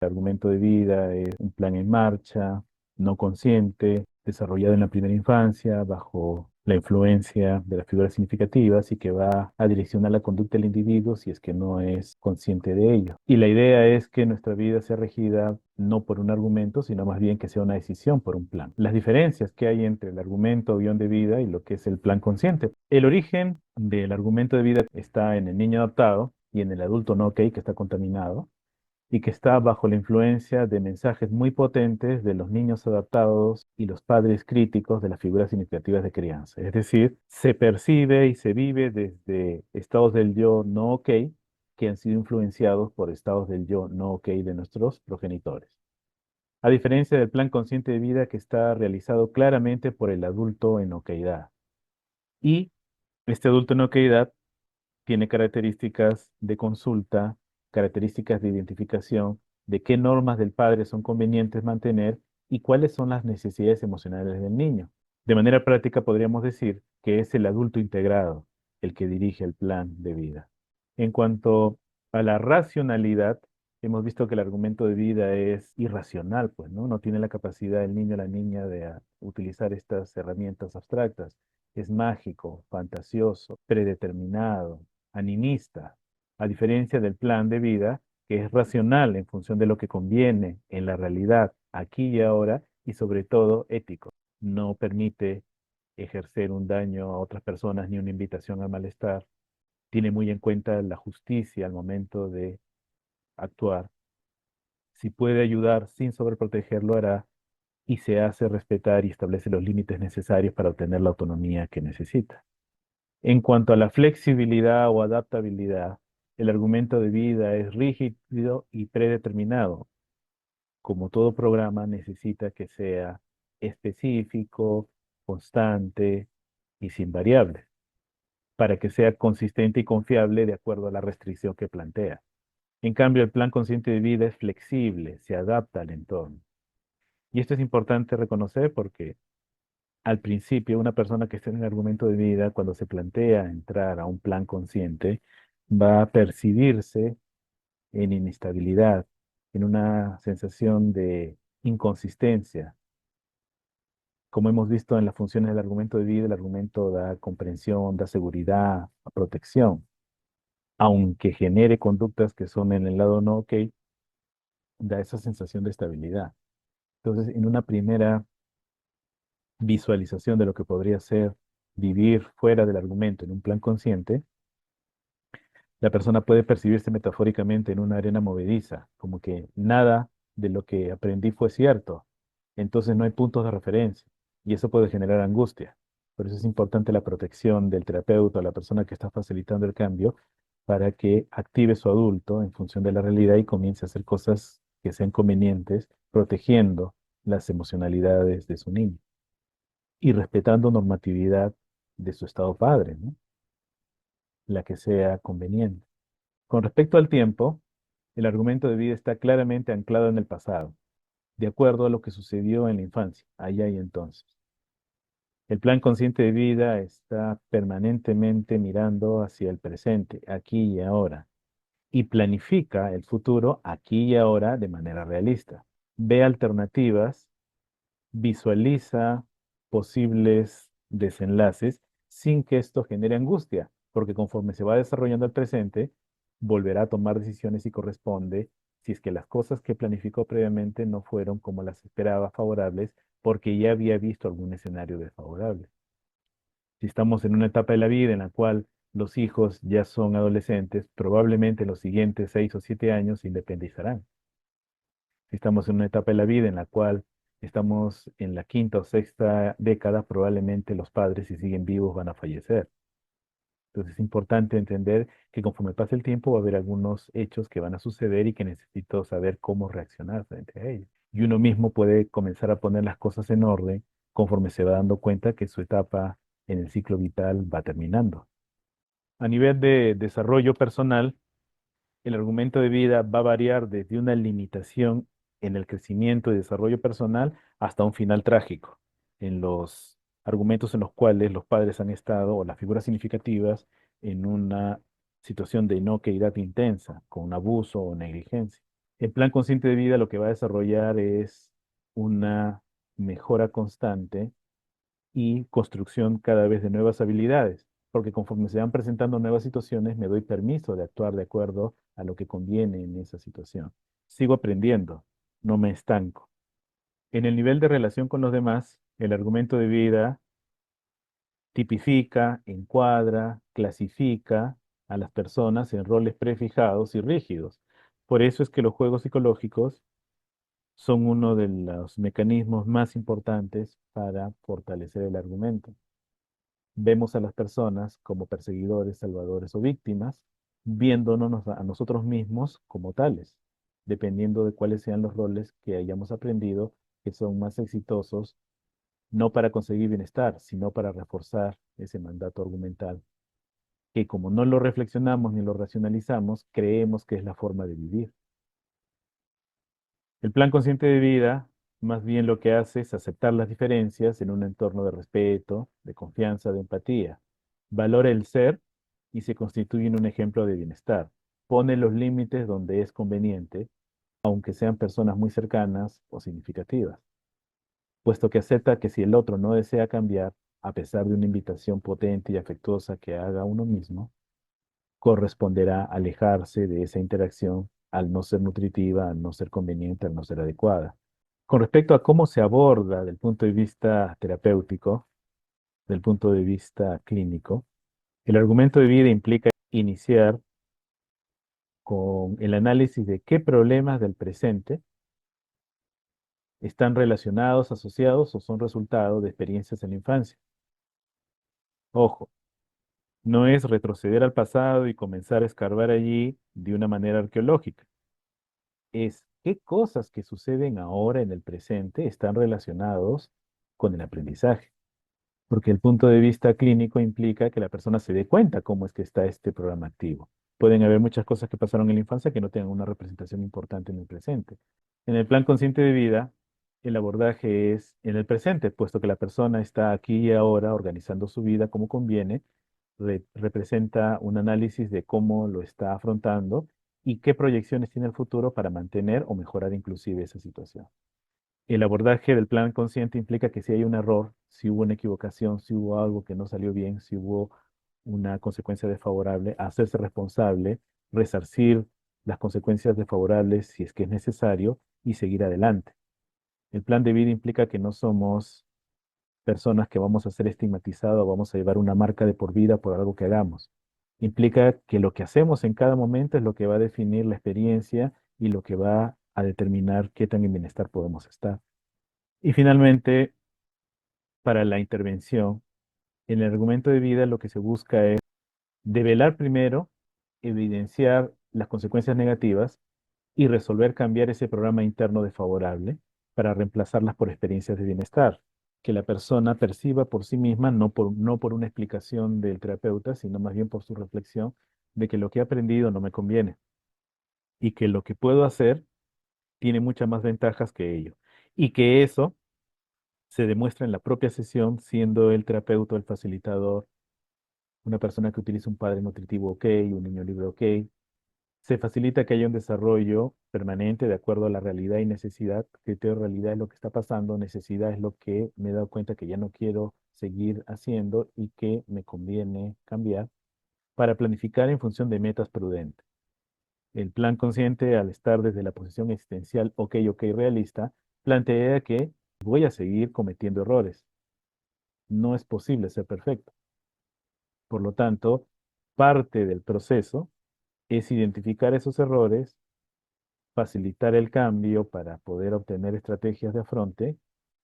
El argumento de vida es un plan en marcha, no consciente, desarrollado en la primera infancia, bajo la influencia de las figuras significativas y que va a direccionar la conducta del individuo si es que no es consciente de ello. Y la idea es que nuestra vida sea regida no por un argumento, sino más bien que sea una decisión por un plan. Las diferencias que hay entre el argumento o guión de vida y lo que es el plan consciente. El origen del argumento de vida está en el niño adaptado y en el adulto no ok, que está contaminado y que está bajo la influencia de mensajes muy potentes de los niños adaptados y los padres críticos de las figuras significativas de crianza. Es decir, se percibe y se vive desde estados del yo no ok que han sido influenciados por estados del yo no ok de nuestros progenitores. A diferencia del plan consciente de vida que está realizado claramente por el adulto en okeidad. Y este adulto en okeidad tiene características de consulta, características de identificación, de qué normas del padre son convenientes mantener y cuáles son las necesidades emocionales del niño. De manera práctica podríamos decir que es el adulto integrado el que dirige el plan de vida. En cuanto a la racionalidad, hemos visto que el argumento de vida es irracional, pues, ¿no? No tiene la capacidad el niño o la niña de utilizar estas herramientas abstractas. Es mágico, fantasioso, predeterminado, animista, a diferencia del plan de vida, que es racional en función de lo que conviene en la realidad, aquí y ahora, y sobre todo ético. No permite ejercer un daño a otras personas ni una invitación al malestar. Tiene muy en cuenta la justicia al momento de actuar. Si puede ayudar sin sobreproteger, lo hará y se hace respetar y establece los límites necesarios para obtener la autonomía que necesita. En cuanto a la flexibilidad o adaptabilidad, el argumento de vida es rígido y predeterminado. Como todo programa, necesita que sea específico, constante y sin variables, para que sea consistente y confiable de acuerdo a la restricción que plantea. En cambio, el plan consciente de vida es flexible, se adapta al entorno. Y esto es importante reconocer porque al principio, una persona que está en el argumento de vida, cuando se plantea entrar a un plan consciente, va a percibirse en inestabilidad, en una sensación de inconsistencia. Como hemos visto en las funciones del argumento de vida, el argumento da comprensión, da seguridad, protección, aunque genere conductas que son en el lado no ok, da esa sensación de estabilidad. Entonces, en una primera visualización de lo que podría ser vivir fuera del argumento en un plan consciente, la persona puede percibirse metafóricamente en una arena movediza, como que nada de lo que aprendí fue cierto. Entonces no hay puntos de referencia y eso puede generar angustia. Por eso es importante la protección del terapeuta o la persona que está facilitando el cambio para que active su adulto en función de la realidad y comience a hacer cosas que sean convenientes, protegiendo las emocionalidades de su niño y respetando normatividad de su estado padre, ¿no? La que sea conveniente. Con respecto al tiempo, el argumento de vida está claramente anclado en el pasado, de acuerdo a lo que sucedió en la infancia, allá y entonces. El plan consciente de vida está permanentemente mirando hacia el presente, aquí y ahora, y planifica el futuro aquí y ahora de manera realista. Ve alternativas, visualiza posibles desenlaces sin que esto genere angustia, porque conforme se va desarrollando el presente, volverá a tomar decisiones si corresponde, si es que las cosas que planificó previamente no fueron como las esperaba favorables, porque ya había visto algún escenario desfavorable. Si estamos en una etapa de la vida en la cual los hijos ya son adolescentes, probablemente los siguientes 6 o 7 años se independizarán. Si estamos en una etapa de la vida en la cual estamos en la quinta o sexta década, probablemente los padres, si siguen vivos, van a fallecer. Entonces es importante entender que conforme pase el tiempo va a haber algunos hechos que van a suceder y que necesito saber cómo reaccionar frente a ellos. Y uno mismo puede comenzar a poner las cosas en orden conforme se va dando cuenta que su etapa en el ciclo vital va terminando. A nivel de desarrollo personal, el argumento de vida va a variar desde una limitación en el crecimiento y desarrollo personal hasta un final trágico, en los argumentos en los cuales los padres han estado, o las figuras significativas, en una situación de inoquidad intensa, con abuso o negligencia. El plan consciente de vida lo que va a desarrollar es una mejora constante y construcción cada vez de nuevas habilidades, porque conforme se van presentando nuevas situaciones, me doy permiso de actuar de acuerdo a lo que conviene en esa situación. Sigo aprendiendo, no me estanco. En el nivel de relación con los demás, el argumento de vida tipifica, encuadra, clasifica a las personas en roles prefijados y rígidos. Por eso es que los juegos psicológicos son uno de los mecanismos más importantes para fortalecer el argumento. Vemos a las personas como perseguidores, salvadores o víctimas, viéndonos a nosotros mismos como tales, dependiendo de cuáles sean los roles que hayamos aprendido que son más exitosos, no para conseguir bienestar, sino para reforzar ese mandato argumental, que como no lo reflexionamos ni lo racionalizamos, creemos que es la forma de vivir. El plan consciente de vida más bien lo que hace es aceptar las diferencias en un entorno de respeto, de confianza, de empatía. Valora el ser y se constituye en un ejemplo de bienestar. Pone los límites donde es conveniente, aunque sean personas muy cercanas o significativas, puesto que acepta que si el otro no desea cambiar, a pesar de una invitación potente y afectuosa que haga uno mismo, corresponderá alejarse de esa interacción al no ser nutritiva, al no ser conveniente, al no ser adecuada. Con respecto a cómo se aborda del punto de vista terapéutico, del punto de vista clínico, el argumento de vida implica iniciar con el análisis de qué problemas del presente están relacionados, asociados o son resultado de experiencias en la infancia. Ojo, no es retroceder al pasado y comenzar a escarbar allí de una manera arqueológica. Es qué cosas que suceden ahora en el presente están relacionados con el aprendizaje. Porque el punto de vista clínico implica que la persona se dé cuenta cómo es que está este programa activo. Pueden haber muchas cosas que pasaron en la infancia que no tengan una representación importante en el presente. En el plan consciente de vida, el abordaje es en el presente, puesto que la persona está aquí y ahora organizando su vida como conviene, representa un análisis de cómo lo está afrontando y qué proyecciones tiene el futuro para mantener o mejorar inclusive esa situación. El abordaje del plan consciente implica que si hay un error, si hubo una equivocación, si hubo algo que no salió bien, si hubo una consecuencia desfavorable, hacerse responsable, resarcir las consecuencias desfavorables si es que es necesario y seguir adelante. El plan de vida implica que no somos personas que vamos a ser estigmatizados o vamos a llevar una marca de por vida por algo que hagamos. Implica que lo que hacemos en cada momento es lo que va a definir la experiencia y lo que va a determinar qué tan en bienestar podemos estar. Y finalmente, para la intervención, en el argumento de vida lo que se busca es develar primero, evidenciar las consecuencias negativas y resolver cambiar ese programa interno desfavorable para reemplazarlas por experiencias de bienestar, que la persona perciba por sí misma, no por una explicación del terapeuta, sino más bien por su reflexión de que lo que he aprendido no me conviene y que lo que puedo hacer tiene muchas más ventajas que ello. Y que eso se demuestra en la propia sesión, siendo el terapeuta, el facilitador, una persona que utiliza un padre nutritivo ok, un niño libre ok. Se facilita que haya un desarrollo permanente de acuerdo a la realidad y necesidad. Criterio de realidad es lo que está pasando, necesidad es lo que me he dado cuenta que ya no quiero seguir haciendo y que me conviene cambiar para planificar en función de metas prudentes. El plan consciente, al estar desde la posición existencial ok, ok, realista, plantea que voy a seguir cometiendo errores. No es posible ser perfecto. Por lo tanto, parte del proceso es identificar esos errores, facilitar el cambio para poder obtener estrategias de afronte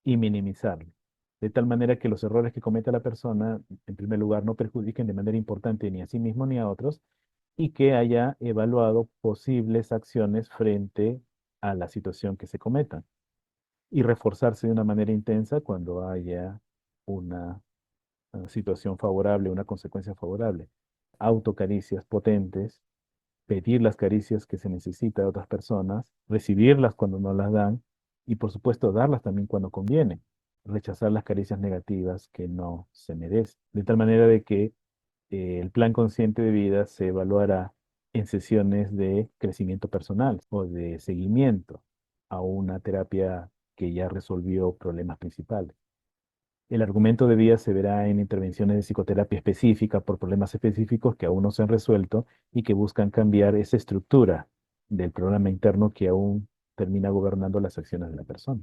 y minimizarlo. De tal manera que los errores que cometa la persona, en primer lugar, no perjudiquen de manera importante ni a sí mismo ni a otros y que haya evaluado posibles acciones frente a la situación que se cometa y reforzarse de una manera intensa cuando haya una situación favorable, una consecuencia favorable. Autocaricias potentes, pedir las caricias que se necesita de otras personas, recibirlas cuando no las dan y por supuesto darlas también cuando conviene. Rechazar las caricias negativas que no se merecen. De tal manera de que el plan consciente de vida se evaluará en sesiones de crecimiento personal o de seguimiento a una terapia que ya resolvió problemas principales. El argumento de vida se verá en intervenciones de psicoterapia específica por problemas específicos que aún no se han resuelto y que buscan cambiar esa estructura del programa interno que aún termina gobernando las acciones de la persona.